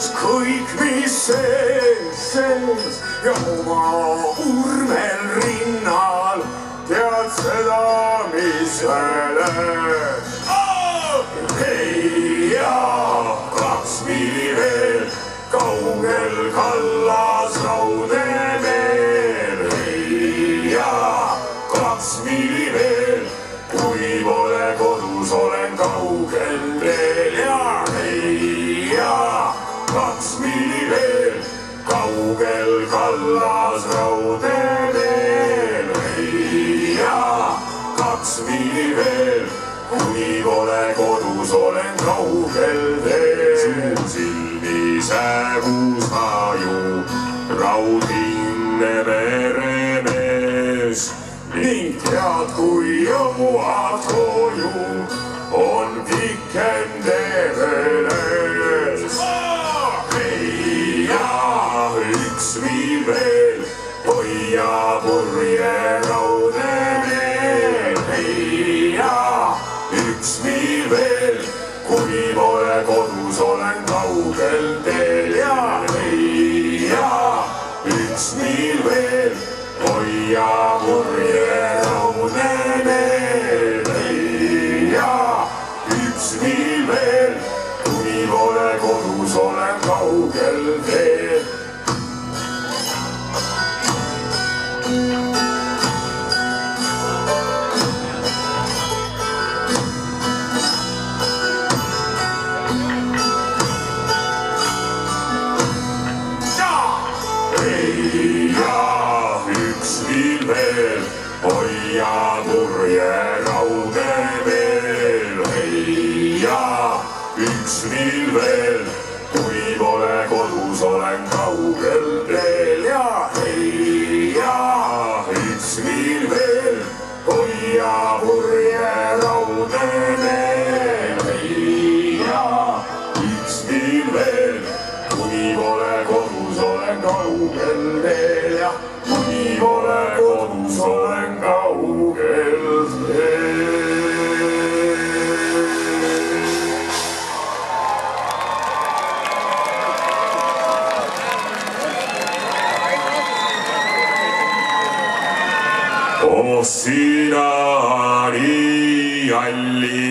ükskõik mis sees ja oma urmel rinnal tead seda, mis öeled. Hei ja 2 miili veel, kaugel kallas raudemeel. Hei ja 2 miili veel, kui pole kodus, olen kaugel teel. Ja hei ja 2 miili veel, kaugel kallas raudemeel. Hei ja 2 miili veel, kui pole kodus, olen kaugel teel. Su silmis hägus haju, raudhinne meremees ning tead, kui jõuad koju, on pikem tee veel ees. Hei ja 1 miil veel, hoia purje raudemeel. Hei ja 1 miil veel, kui pole kodus, olen kaugel teel. Ja hei ja 1 miil veel, hoia purje raudemeel. Hei ja 1 miil veel, kui pole kodus, olen kaugel teel. Hei ja 1 miil veel, hoia purje raudemeel. Hei ja 1 miil veel, kui pole kodus, olen kaugel teel. Ja hei ja 1 miil veel, hoia purje raudemeel. Hei ja 1 miil veel, kui pole kodus, olen kaugel teel. Ja kui pole kodus, olen kaugel teel. Oh sina nii halli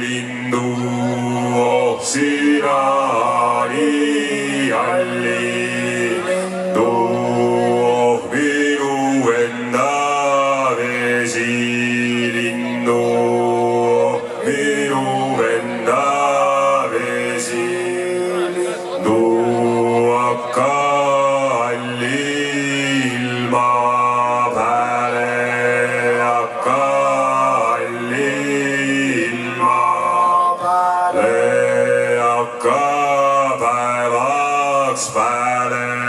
lindu, oh sina nii halli lindu, oh minu enda vesilindu, oh minu enda vesilindu, hakka halli ilma pääle, hakka halli ilma pääle, hakka päevaks pääle.